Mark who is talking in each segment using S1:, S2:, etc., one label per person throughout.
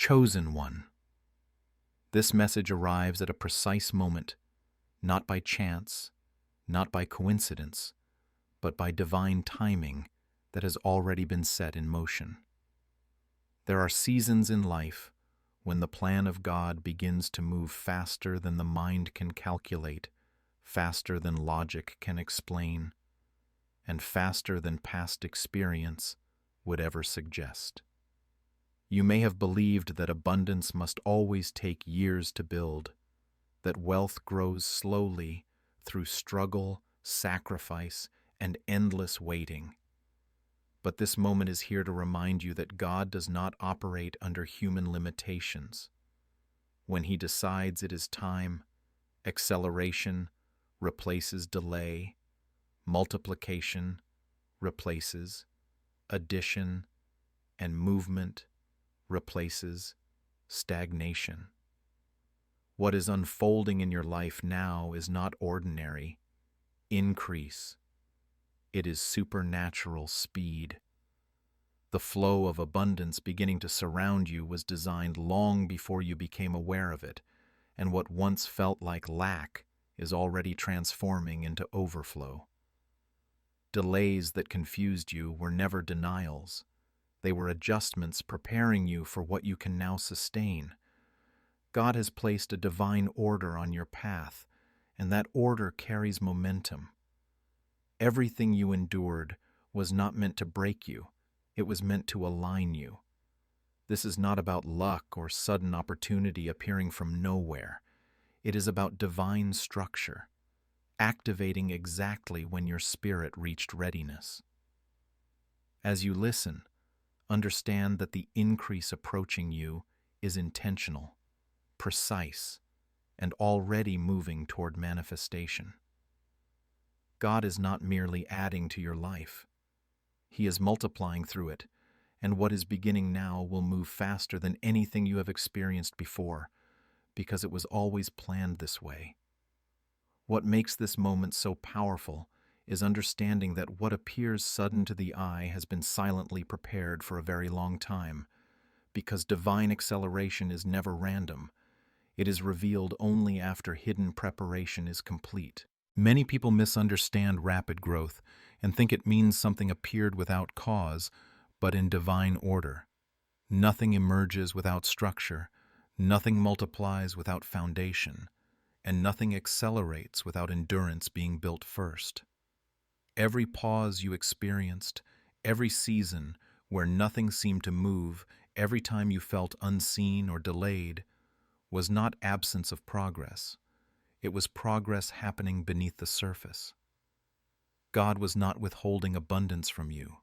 S1: Chosen One. This message arrives at a precise moment, not by chance, not by coincidence, but by divine timing that has already been set in motion. There are seasons in life when the plan of God begins to move faster than the mind can calculate, faster than logic can explain, and faster than past experience would ever suggest. You may have believed that abundance must always take years to build, that wealth grows slowly through struggle, sacrifice, and endless waiting. But this moment is here to remind you that God does not operate under human limitations. When He decides it is time, acceleration replaces delay, multiplication replaces addition, and movement replaces stagnation. What is unfolding in your life now is not ordinary increase. It is supernatural speed. The flow of abundance beginning to surround you was designed long before you became aware of it, and what once felt like lack is already transforming into overflow. Delays that confused you were never denials. They were adjustments preparing you for what you can now sustain. God has placed a divine order on your path, and that order carries momentum. Everything you endured was not meant to break you. It was meant to align you. This is not about luck or sudden opportunity appearing from nowhere. It is about divine structure, activating exactly when your spirit reached readiness. As you listen, understand that the increase approaching you is intentional, precise, and already moving toward manifestation. God is not merely adding to your life. He is multiplying through it, and what is beginning now will move faster than anything you have experienced before, because it was always planned this way. What makes this moment so powerful is understanding that what appears sudden to the eye has been silently prepared for a very long time, because divine acceleration is never random. It is revealed only after hidden preparation is complete. Many people misunderstand rapid growth and think it means something appeared without cause, but in divine order. Nothing emerges without structure, nothing multiplies without foundation, and nothing accelerates without endurance being built first. Every pause you experienced, every season where nothing seemed to move, every time you felt unseen or delayed, was not absence of progress. It was progress happening beneath the surface. God was not withholding abundance from you.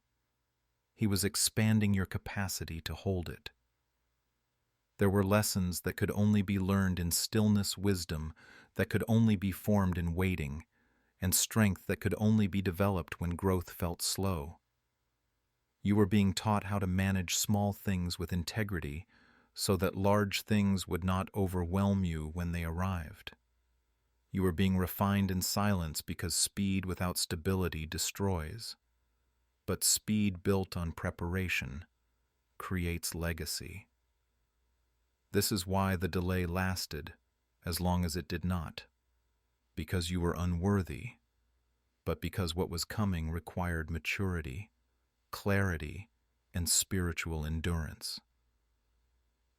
S1: He was expanding your capacity to hold it. There were lessons that could only be learned in stillness, wisdom that could only be formed in waiting, and strength that could only be developed when growth felt slow. You were being taught how to manage small things with integrity so that large things would not overwhelm you when they arrived. You were being refined in silence because speed without stability destroys. But speed built on preparation creates legacy. This is why the delay lasted as long as it did not, because you were unworthy, but because what was coming required maturity, clarity, and spiritual endurance.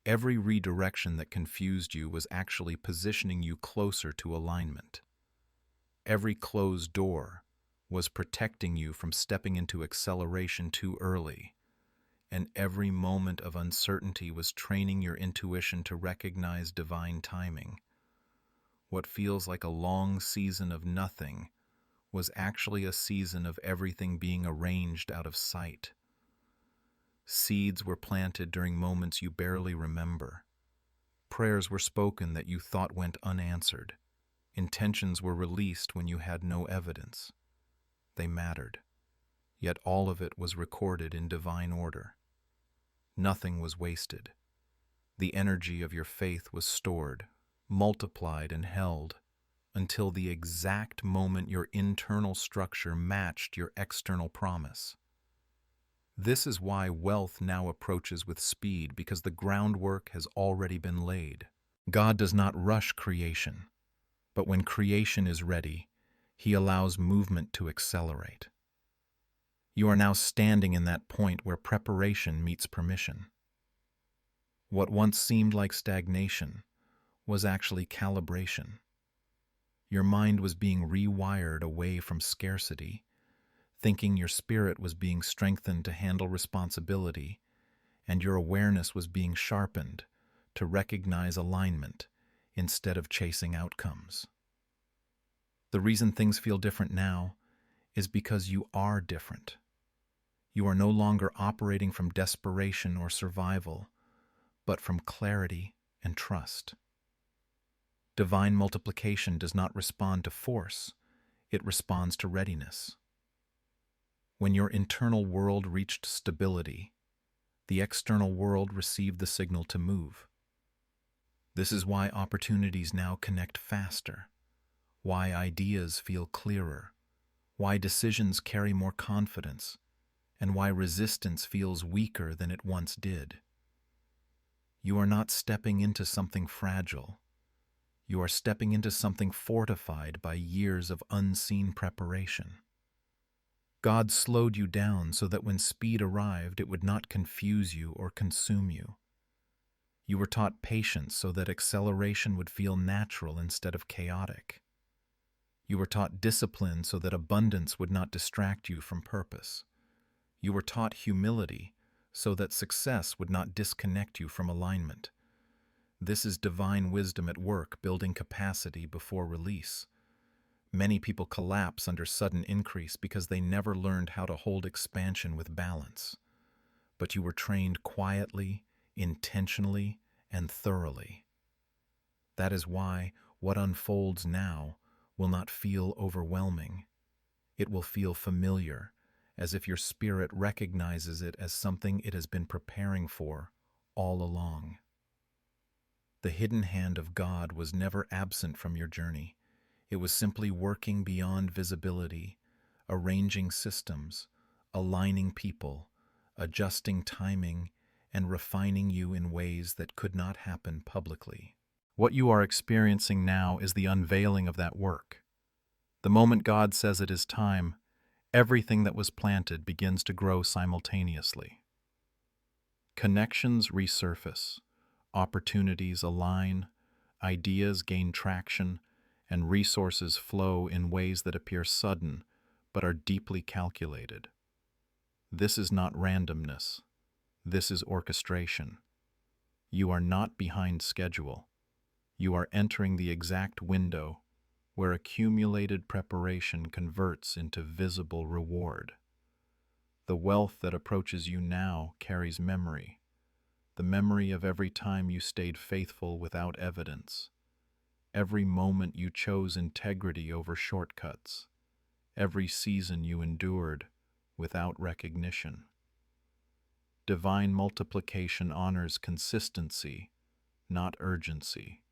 S1: Every redirection that confused you was actually positioning you closer to alignment. Every closed door was protecting you from stepping into acceleration too early, and every moment of uncertainty was training your intuition to recognize divine timing. What feels like a long season of nothing was actually a season of everything being arranged out of sight. Seeds were planted during moments you barely remember. Prayers were spoken that you thought went unanswered. Intentions were released when you had no evidence. They mattered, yet all of it was recorded in divine order. Nothing was wasted. The energy of your faith was stored, multiplied, and held until the exact moment your internal structure matched your external promise. This is why wealth now approaches with speed, because the groundwork has already been laid. God does not rush creation, but when creation is ready, He allows movement to accelerate. You are now standing in that point where preparation meets permission. What once seemed like stagnation was actually calibration. Your mind was being rewired away from scarcity, thinking your spirit was being strengthened to handle responsibility, and your awareness was being sharpened to recognize alignment instead of chasing outcomes. The reason things feel different now is because you are different. You are no longer operating from desperation or survival, but from clarity and trust. Divine multiplication does not respond to force, it responds to readiness. When your internal world reached stability, the external world received the signal to move. This is why opportunities now connect faster, why ideas feel clearer, why decisions carry more confidence, and why resistance feels weaker than it once did. You are not stepping into something fragile. You are stepping into something fortified by years of unseen preparation. God slowed you down so that when speed arrived, it would not confuse you or consume you. You were taught patience so that acceleration would feel natural instead of chaotic. You were taught discipline so that abundance would not distract you from purpose. You were taught humility so that success would not disconnect you from alignment. This is divine wisdom at work, building capacity before release. Many people collapse under sudden increase because they never learned how to hold expansion with balance. But you were trained quietly, intentionally, and thoroughly. That is why what unfolds now will not feel overwhelming. It will feel familiar, as if your spirit recognizes it as something it has been preparing for all along. The hidden hand of God was never absent from your journey. It was simply working beyond visibility, arranging systems, aligning people, adjusting timing, and refining you in ways that could not happen publicly. What you are experiencing now is the unveiling of that work. The moment God says it is time, everything that was planted begins to grow simultaneously. Connections resurface, opportunities align, ideas gain traction, and resources flow in ways that appear sudden but are deeply calculated. This is not randomness. This is orchestration. You are not behind schedule. You are entering the exact window where accumulated preparation converts into visible reward. The wealth that approaches you now carries memory, the memory of every time you stayed faithful without evidence, every moment you chose integrity over shortcuts, every season you endured without recognition. Divine multiplication honors consistency, not urgency.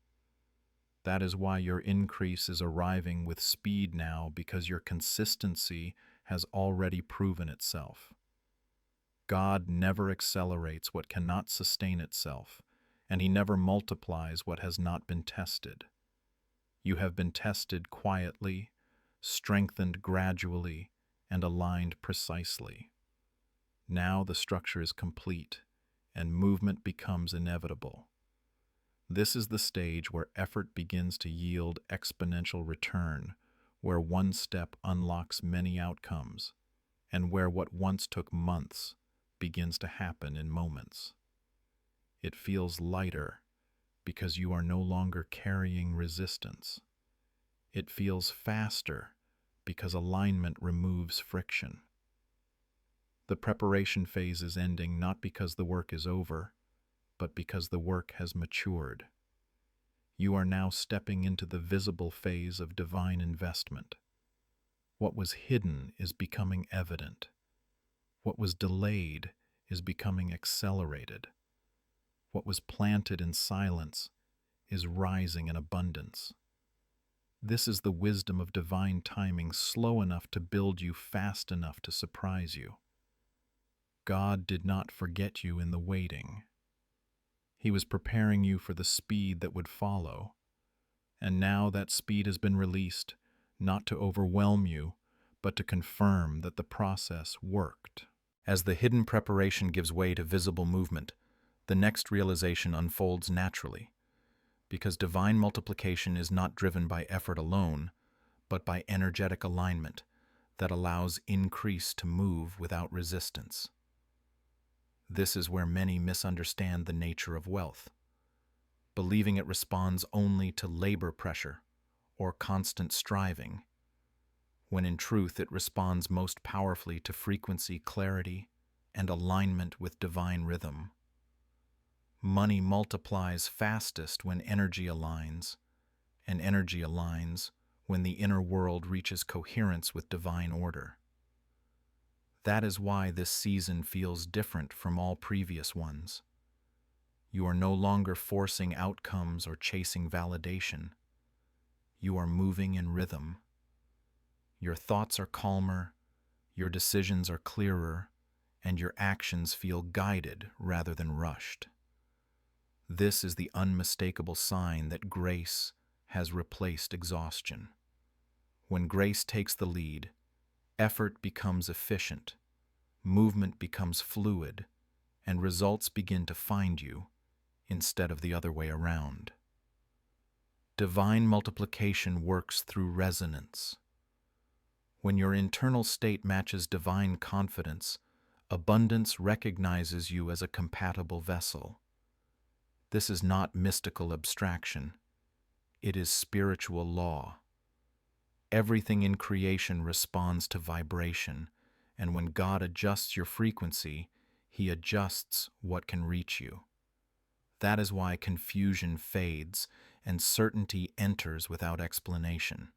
S1: That is why your increase is arriving with speed now, because your consistency has already proven itself. God never accelerates what cannot sustain itself, and He never multiplies what has not been tested. You have been tested quietly, strengthened gradually, and aligned precisely. Now the structure is complete, and movement becomes inevitable. This is the stage where effort begins to yield exponential return, where one step unlocks many outcomes, and where what once took months begins to happen in moments. It feels lighter because you are no longer carrying resistance. It feels faster because alignment removes friction. The preparation phase is ending not because the work is over, but because the work has matured. You are now stepping into the visible phase of divine investment. What was hidden is becoming evident. What was delayed is becoming accelerated. What was planted in silence is rising in abundance. This is the wisdom of divine timing, slow enough to build you, fast enough to surprise you. God did not forget you in the waiting. He was preparing you for the speed that would follow. And now that speed has been released, not to overwhelm you, but to confirm that the process worked. As the hidden preparation gives way to visible movement, the next realization unfolds naturally, because divine multiplication is not driven by effort alone, but by energetic alignment that allows increase to move without resistance. This is where many misunderstand the nature of wealth, believing it responds only to labor pressure or constant striving, when in truth it responds most powerfully to frequency, clarity, and alignment with divine rhythm. Money multiplies fastest when energy aligns, and energy aligns when the inner world reaches coherence with divine order. That is why this season feels different from all previous ones. You are no longer forcing outcomes or chasing validation. You are moving in rhythm. Your thoughts are calmer, your decisions are clearer, and your actions feel guided rather than rushed. This is the unmistakable sign that grace has replaced exhaustion. When grace takes the lead, effort becomes efficient, movement becomes fluid, and results begin to find you instead of the other way around. Divine multiplication works through resonance. When your internal state matches divine confidence, abundance recognizes you as a compatible vessel. This is not mystical abstraction. It is spiritual law. Everything in creation responds to vibration, and when God adjusts your frequency, He adjusts what can reach you. That is why confusion fades and certainty enters without explanation.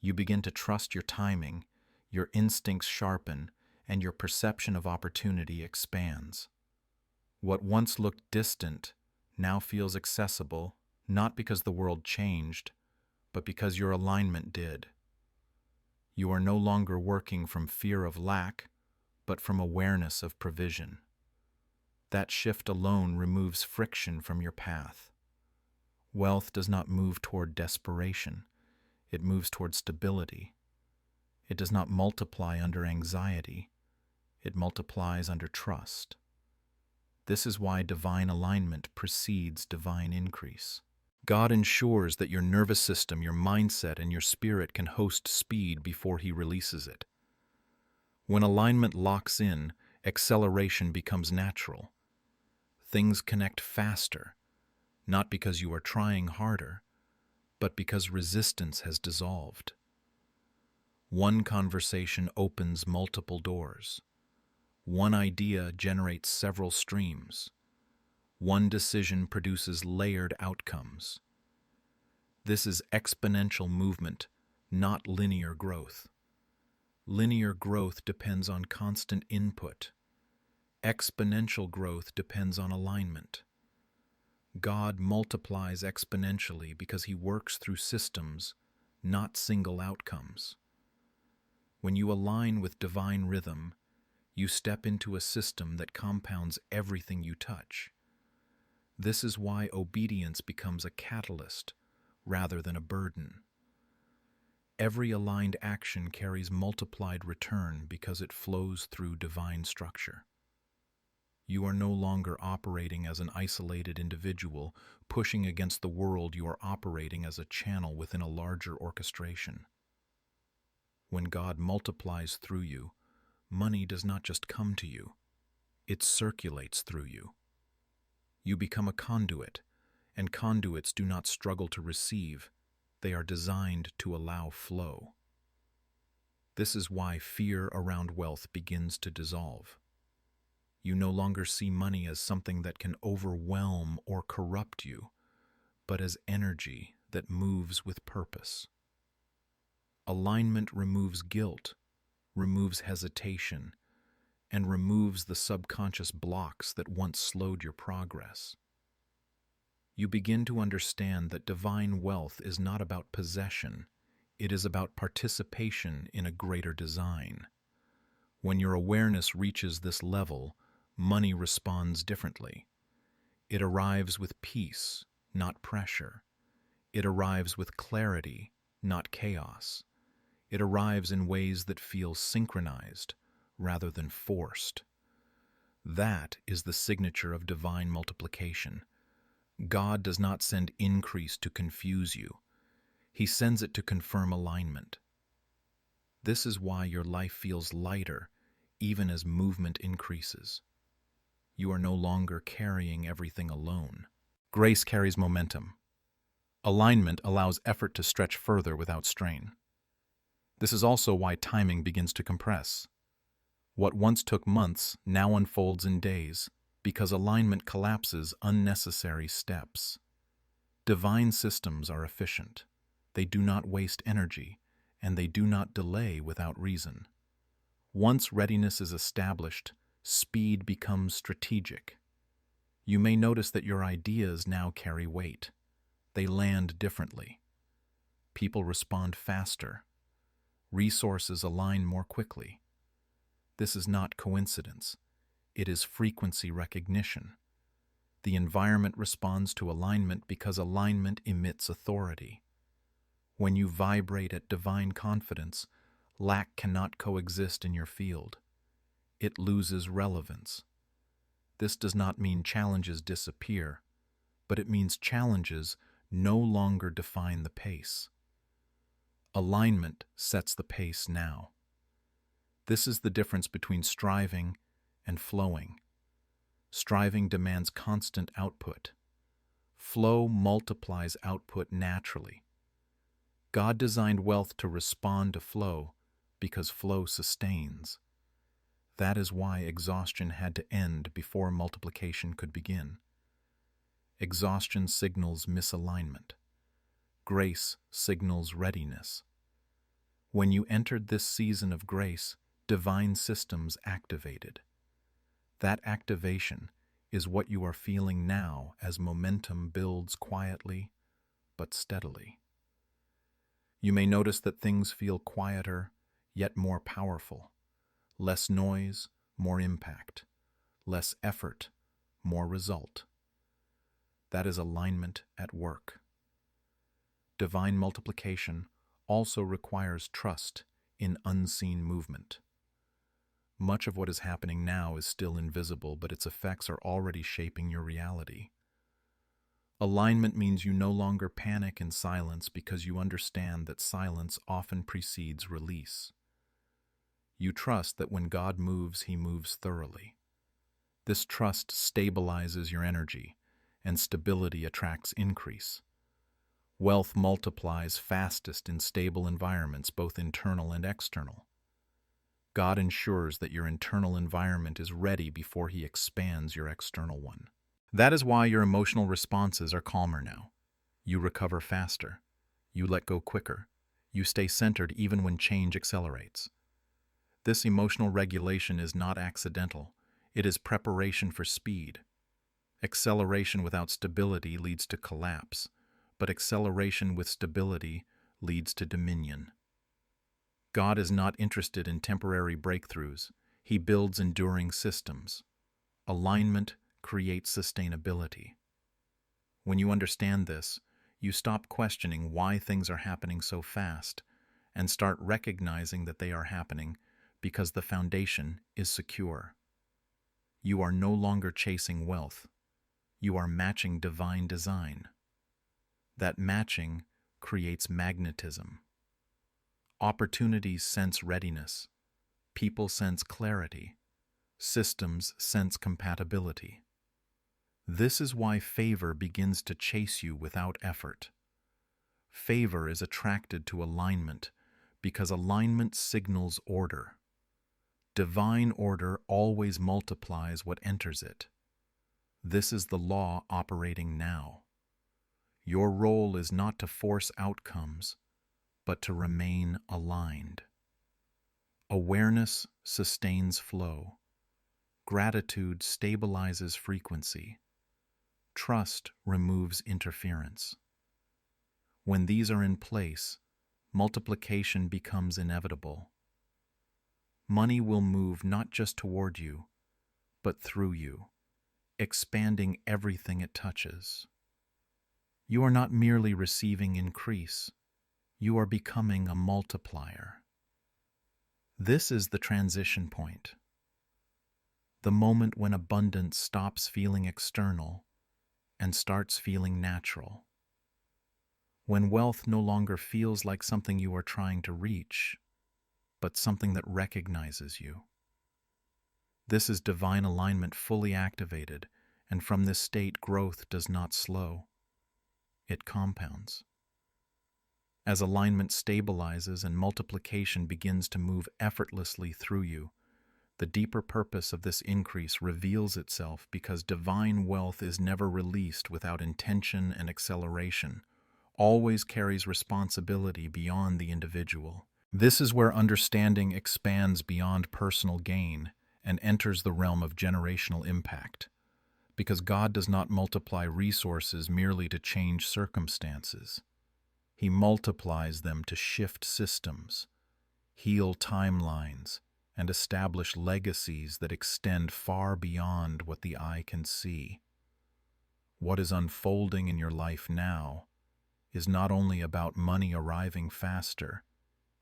S1: You begin to trust your timing, your instincts sharpen, and your perception of opportunity expands. What once looked distant now feels accessible, not because the world changed, but because your alignment did. You are no longer working from fear of lack, but from awareness of provision. That shift alone removes friction from your path. Wealth does not move toward desperation. It moves toward stability. It does not multiply under anxiety. It multiplies under trust. This is why divine alignment precedes divine increase. God ensures that your nervous system, your mindset, and your spirit can host speed before He releases it. When alignment locks in, acceleration becomes natural. Things connect faster, not because you are trying harder, but because resistance has dissolved. One conversation opens multiple doors. One idea generates several streams. One decision produces layered outcomes. This is exponential movement, not linear growth. Linear growth depends on constant input. Exponential growth depends on alignment. God multiplies exponentially because He works through systems, not single outcomes. When you align with divine rhythm, you step into a system that compounds everything you touch. This is why obedience becomes a catalyst rather than a burden. Every aligned action carries multiplied return because it flows through divine structure. You are no longer operating as an isolated individual, pushing against the world. You are operating as a channel within a larger orchestration. When God multiplies through you, money does not just come to you, it circulates through you. You become a conduit, and conduits do not struggle to receive. They are designed to allow flow. This is why fear around wealth begins to dissolve. You no longer see money as something that can overwhelm or corrupt you, but as energy that moves with purpose. Alignment removes guilt, removes hesitation, and removes the subconscious blocks that once slowed your progress. You begin to understand that divine wealth is not about possession, it is about participation in a greater design. When your awareness reaches this level, money responds differently. It arrives with peace, not pressure. It arrives with clarity, not chaos. It arrives in ways that feel synchronized rather than forced. That is the signature of divine multiplication. God does not send increase to confuse you. He sends it to confirm alignment. This is why your life feels lighter, even as movement increases. You are no longer carrying everything alone. Grace carries momentum. Alignment allows effort to stretch further without strain. This is also why timing begins to compress. What once took months now unfolds in days, because alignment collapses unnecessary steps. Divine systems are efficient. They do not waste energy, and they do not delay without reason. Once readiness is established, speed becomes strategic. You may notice that your ideas now carry weight. They land differently. People respond faster. Resources align more quickly. This is not coincidence. It is frequency recognition. The environment responds to alignment because alignment emits authority. When you vibrate at divine confidence, lack cannot coexist in your field. It loses relevance. This does not mean challenges disappear, but it means challenges no longer define the pace. Alignment sets the pace now. This is the difference between striving and flowing. Striving demands constant output. Flow multiplies output naturally. God designed wealth to respond to flow because flow sustains. That is why exhaustion had to end before multiplication could begin. Exhaustion signals misalignment. Grace signals readiness. When you entered this season of grace, divine systems activated. That activation is what you are feeling now as momentum builds quietly but steadily. You may notice that things feel quieter, yet more powerful. Less noise, more impact. Less effort, more result. That is alignment at work. Divine multiplication also requires trust in unseen movement. Much of what is happening now is still invisible, but its effects are already shaping your reality. Alignment means you no longer panic in silence because you understand that silence often precedes release. You trust that when God moves, He moves thoroughly. This trust stabilizes your energy, and stability attracts increase. Wealth multiplies fastest in stable environments, both internal and external. God ensures that your internal environment is ready before He expands your external one. That is why your emotional responses are calmer now. You recover faster. You let go quicker. You stay centered even when change accelerates. This emotional regulation is not accidental. It is preparation for speed. Acceleration without stability leads to collapse, but acceleration with stability leads to dominion. God is not interested in temporary breakthroughs. He builds enduring systems. Alignment creates sustainability. When you understand this, you stop questioning why things are happening so fast and start recognizing that they are happening because the foundation is secure. You are no longer chasing wealth. You are matching divine design. That matching creates magnetism. Opportunities sense readiness. People sense clarity. Systems sense compatibility. This is why favor begins to chase you without effort. Favor is attracted to alignment because alignment signals order. Divine order always multiplies what enters it. This is the law operating now. Your role is not to force outcomes, but to remain aligned. Awareness sustains flow. Gratitude stabilizes frequency. Trust removes interference. When these are in place, multiplication becomes inevitable. Money will move not just toward you, but through you, expanding everything it touches. You are not merely receiving increase, you are becoming a multiplier. This is the transition point, the moment when abundance stops feeling external and starts feeling natural. When wealth no longer feels like something you are trying to reach, but something that recognizes you. This is divine alignment fully activated, and from this state, growth does not slow. It compounds. As alignment stabilizes and multiplication begins to move effortlessly through you, the deeper purpose of this increase reveals itself because divine wealth is never released without intention and acceleration, always carries responsibility beyond the individual. This is where understanding expands beyond personal gain and enters the realm of generational impact, because God does not multiply resources merely to change circumstances. He multiplies them to shift systems, heal timelines, and establish legacies that extend far beyond what the eye can see. What is unfolding in your life now is not only about money arriving faster,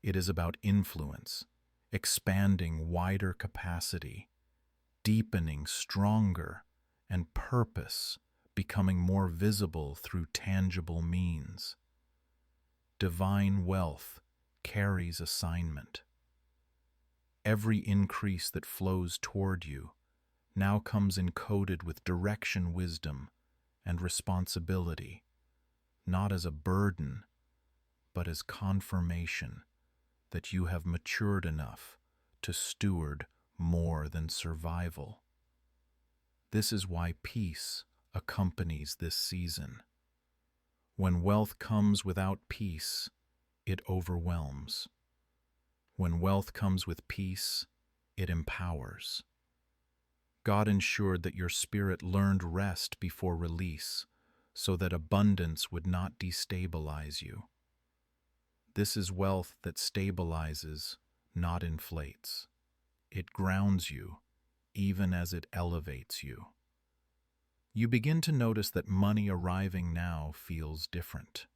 S1: it is about influence, expanding wider capacity, deepening stronger, and purpose becoming more visible through tangible means. Divine wealth carries assignment. Every increase that flows toward you now comes encoded with direction, wisdom, and responsibility, not as a burden, but as confirmation that you have matured enough to steward more than survival. This is why peace accompanies this season. When wealth comes without peace, it overwhelms. When wealth comes with peace, it empowers. God ensured that your spirit learned rest before release, so that abundance would not destabilize you. This is wealth that stabilizes, not inflates. It grounds you, even as it elevates you. You begin to notice that money arriving now feels different.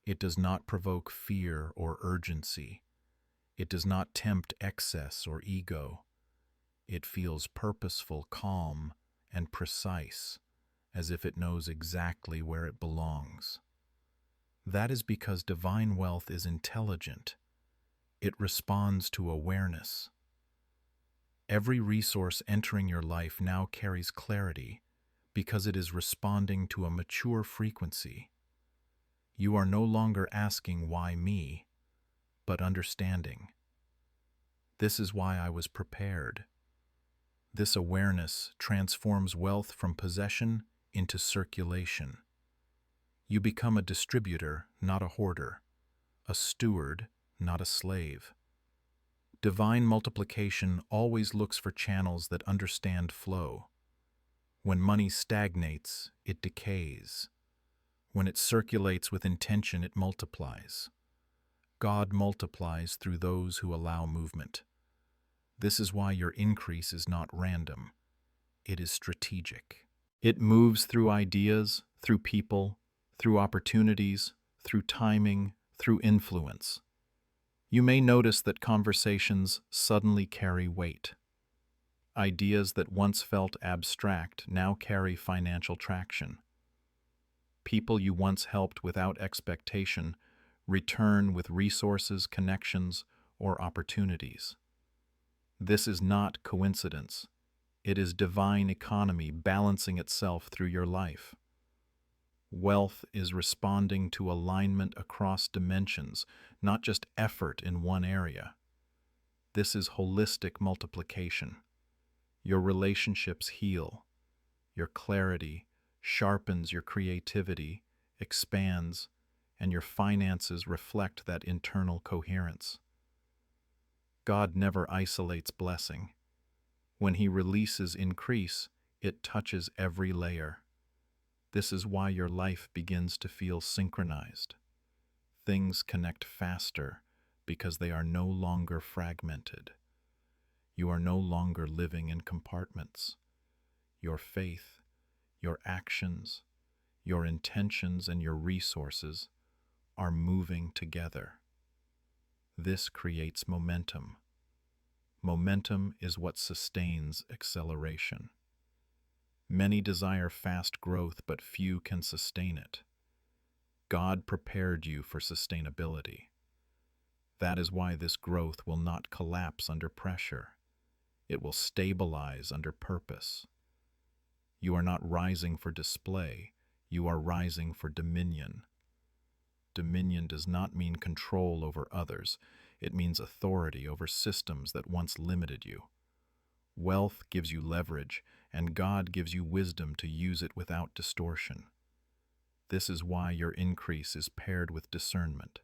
S1: It does not provoke fear or urgency. It does not tempt excess or ego. It feels purposeful, calm, and precise, as if it knows exactly where it belongs. That is because divine wealth is intelligent. It responds to awareness. Every resource entering your life now carries clarity because it is responding to a mature frequency. You are no longer asking, "Why me?" but understanding. This is why I was prepared. This awareness transforms wealth from possession into circulation. You become a distributor, not a hoarder, a steward, not a slave. Divine multiplication always looks for channels that understand flow. When money stagnates, it decays. When it circulates with intention, it multiplies. God multiplies through those who allow movement. This is why your increase is not random. It is strategic. It moves through ideas, through people, through opportunities, through timing, through influence. You may notice that conversations suddenly carry weight. Ideas that once felt abstract now carry financial traction. People you once helped without expectation return with resources, connections, or opportunities. This is not coincidence. It is divine economy balancing itself through your life. Wealth is responding to alignment across dimensions, not just effort in one area. This is holistic multiplication. Your relationships heal. Your clarity sharpens your creativity, expands, and your finances reflect that internal coherence. God never isolates blessing. When He releases increase, it touches every layer. This is why your life begins to feel synchronized. Things connect faster because they are no longer fragmented. You are no longer living in compartments. Your faith, your actions, your intentions, and your resources are moving together. This creates momentum. Momentum is what sustains acceleration. Many desire fast growth, but few can sustain it. God prepared you for sustainability. That is why this growth will not collapse under pressure. It will stabilize under purpose. You are not rising for display, you are rising for dominion. Dominion does not mean control over others, it means authority over systems that once limited you. Wealth gives you leverage, and God gives you wisdom to use it without distortion. This is why your increase is paired with discernment.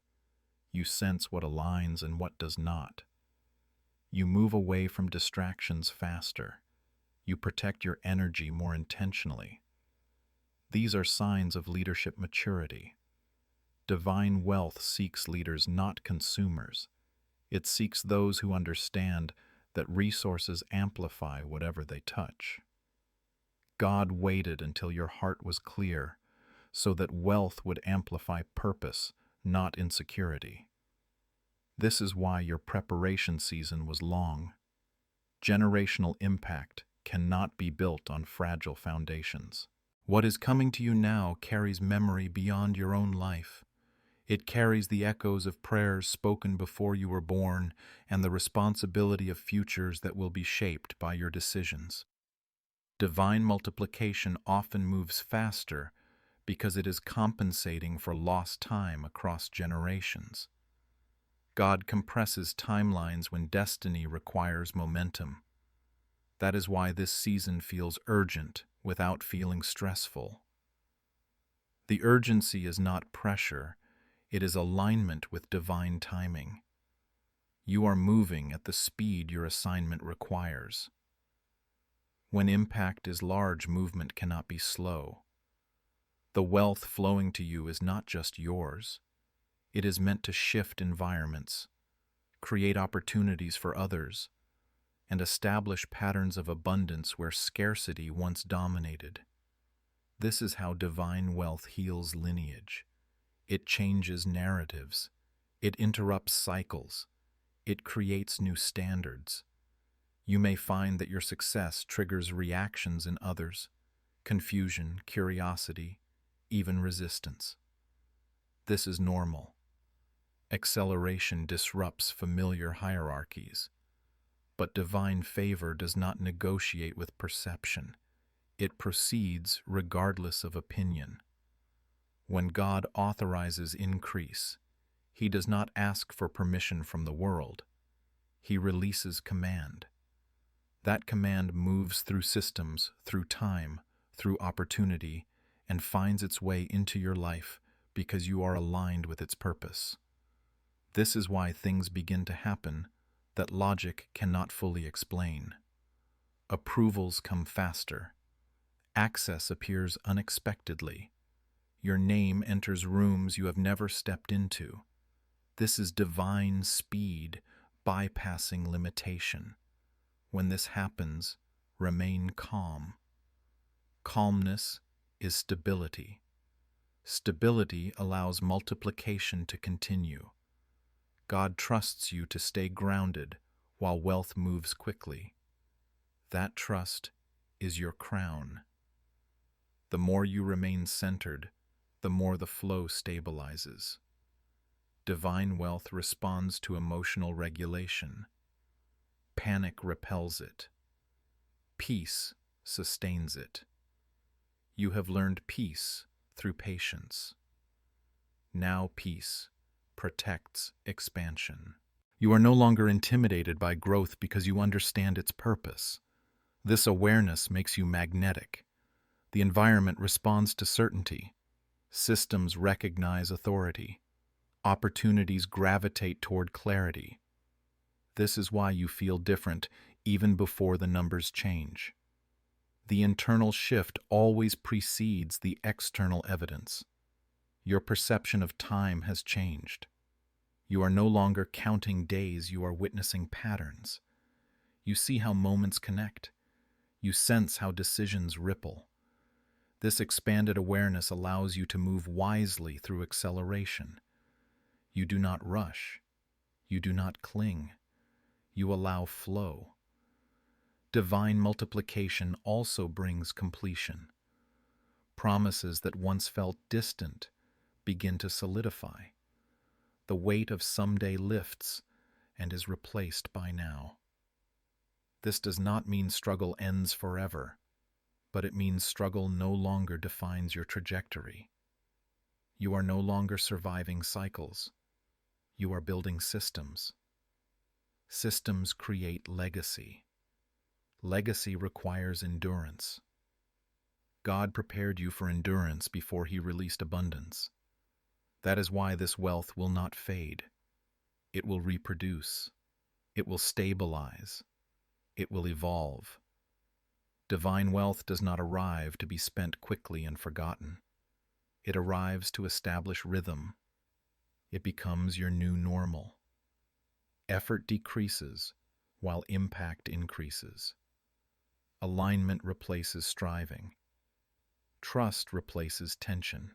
S1: You sense what aligns and what does not. You move away from distractions faster. You protect your energy more intentionally. These are signs of leadership maturity. Divine wealth seeks leaders, not consumers. It seeks those who understand that resources amplify whatever they touch. God waited until your heart was clear so that wealth would amplify purpose, not insecurity. This is why your preparation season was long. Generational impact cannot be built on fragile foundations. What is coming to you now carries memory beyond your own life. It carries the echoes of prayers spoken before you were born and the responsibility of futures that will be shaped by your decisions. Divine multiplication often moves faster because it is compensating for lost time across generations. God compresses timelines when destiny requires momentum. That is why this season feels urgent without feeling stressful. The urgency is not pressure, it is alignment with divine timing. You are moving at the speed your assignment requires. When impact is large, movement cannot be slow. The wealth flowing to you is not just yours. It is meant to shift environments, create opportunities for others, and establish patterns of abundance where scarcity once dominated. This is how divine wealth heals lineage. It changes narratives. It interrupts cycles. It creates new standards. You may find that your success triggers reactions in others, confusion, curiosity, even resistance. This is normal. Acceleration disrupts familiar hierarchies. But divine favor does not negotiate with perception. It proceeds regardless of opinion. When God authorizes increase, He does not ask for permission from the world. He releases command. That command moves through systems, through time, through opportunity, and finds its way into your life because you are aligned with its purpose. This is why things begin to happen that logic cannot fully explain. Approvals come faster. Access appears unexpectedly. Your name enters rooms you have never stepped into. This is divine speed, bypassing limitation. When this happens, remain calm. Calmness is stability. Stability allows multiplication to continue. God trusts you to stay grounded while wealth moves quickly. That trust is your crown. The more you remain centered, the more the flow stabilizes. Divine wealth responds to emotional regulation. Panic repels it. Peace sustains it. You have learned peace through patience. Now peace protects expansion. You are no longer intimidated by growth because you understand its purpose. This awareness makes you magnetic. The environment responds to certainty. Systems recognize authority. Opportunities gravitate toward clarity. This is why you feel different even before the numbers change. The internal shift always precedes the external evidence. Your perception of time has changed. You are no longer counting days, you are witnessing patterns. You see how moments connect. You sense how decisions ripple. This expanded awareness allows you to move wisely through acceleration. You do not rush. You do not cling. You allow flow. Divine multiplication also brings completion. Promises that once felt distant begin to solidify. The weight of someday lifts and is replaced by now. This does not mean struggle ends forever, but it means struggle no longer defines your trajectory. You are no longer surviving cycles. You are building systems. Systems create legacy. Legacy requires endurance. God prepared you for endurance before He released abundance. That is why this wealth will not fade. It will reproduce. It will stabilize. It will evolve. Divine wealth does not arrive to be spent quickly and forgotten. It arrives to establish rhythm. It becomes your new normal. Effort decreases while impact increases. Alignment replaces striving. Trust replaces tension.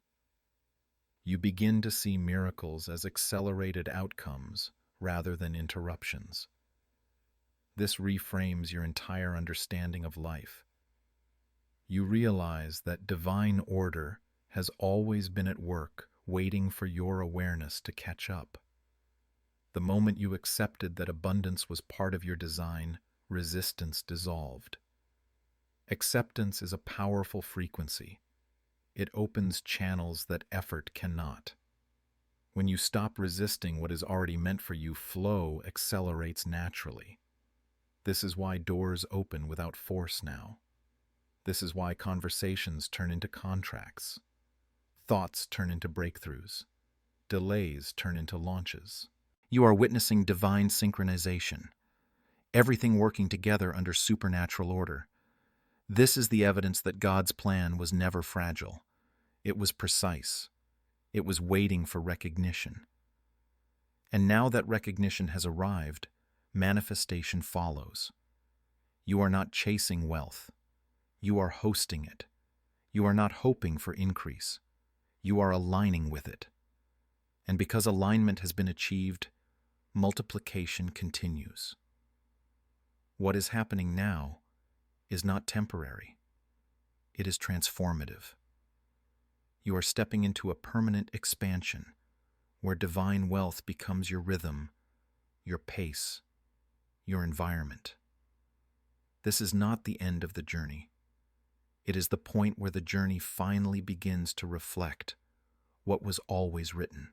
S1: You begin to see miracles as accelerated outcomes rather than interruptions. This reframes your entire understanding of life. You realize that divine order has always been at work, waiting for your awareness to catch up. The moment you accepted that abundance was part of your design, resistance dissolved. Acceptance is a powerful frequency. It opens channels that effort cannot. When you stop resisting what is already meant for you, flow accelerates naturally. This is why doors open without force now. This is why conversations turn into contracts. Thoughts turn into breakthroughs. Delays turn into launches. You are witnessing divine synchronization, everything working together under supernatural order. This is the evidence that God's plan was never fragile. It was precise. It was waiting for recognition. And now that recognition has arrived, manifestation follows. You are not chasing wealth. You are hosting it. You are not hoping for increase. You are aligning with it. And because alignment has been achieved, multiplication continues. What is happening now is not temporary. It is transformative. You are stepping into a permanent expansion where divine wealth becomes your rhythm, your pace, your environment. This is not the end of the journey. It is the point where the journey finally begins to reflect what was always written.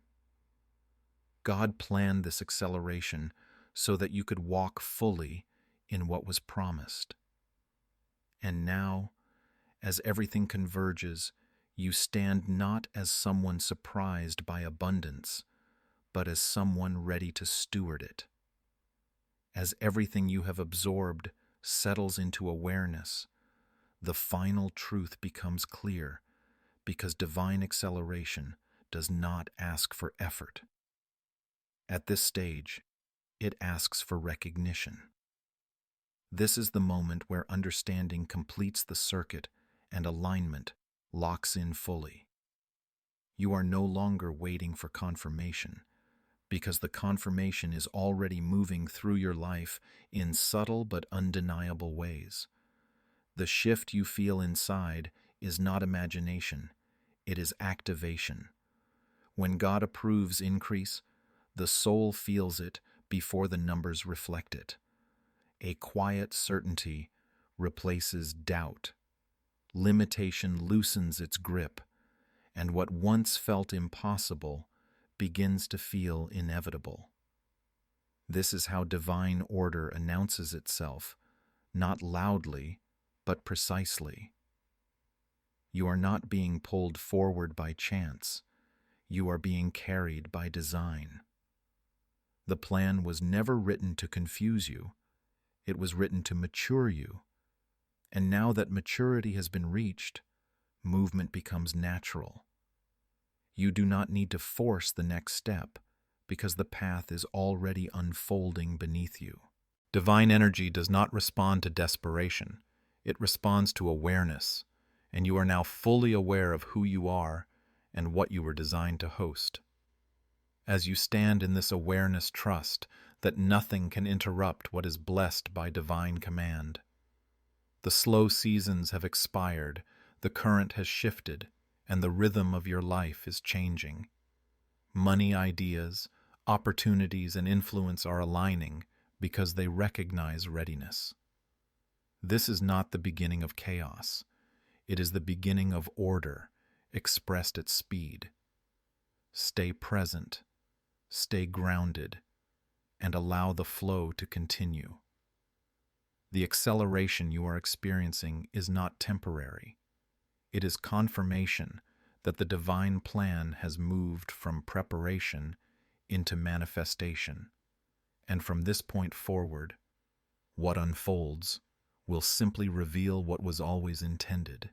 S1: God planned this acceleration so that you could walk fully in what was promised. And now, as everything converges, you stand not as someone surprised by abundance, but as someone ready to steward it. As everything you have absorbed settles into awareness, the final truth becomes clear, because divine acceleration does not ask for effort. At this stage, it asks for recognition. This is the moment where understanding completes the circuit and alignment locks in fully. You are no longer waiting for confirmation, because the confirmation is already moving through your life in subtle but undeniable ways. The shift you feel inside is not imagination, it is activation. When God approves increase, the soul feels it before the numbers reflect it. A quiet certainty replaces doubt. Limitation loosens its grip, and what once felt impossible begins to feel inevitable. This is how divine order announces itself, not loudly, but precisely. You are not being pulled forward by chance. You are being carried by design. The plan was never written to confuse you. It was written to mature you. And now that maturity has been reached, movement becomes natural. You do not need to force the next step, because the path is already unfolding beneath you. Divine energy does not respond to desperation. It responds to awareness, and you are now fully aware of who you are and what you were designed to host. As you stand in this awareness, trust that nothing can interrupt what is blessed by divine command. The slow seasons have expired, the current has shifted, and the rhythm of your life is changing. Money, ideas, opportunities, and influence are aligning because they recognize readiness. This is not the beginning of chaos. It is the beginning of order, expressed at speed. Stay present, stay grounded, and allow the flow to continue. The acceleration you are experiencing is not temporary. It is confirmation that the divine plan has moved from preparation into manifestation. And from this point forward, what unfolds will simply reveal what was always intended.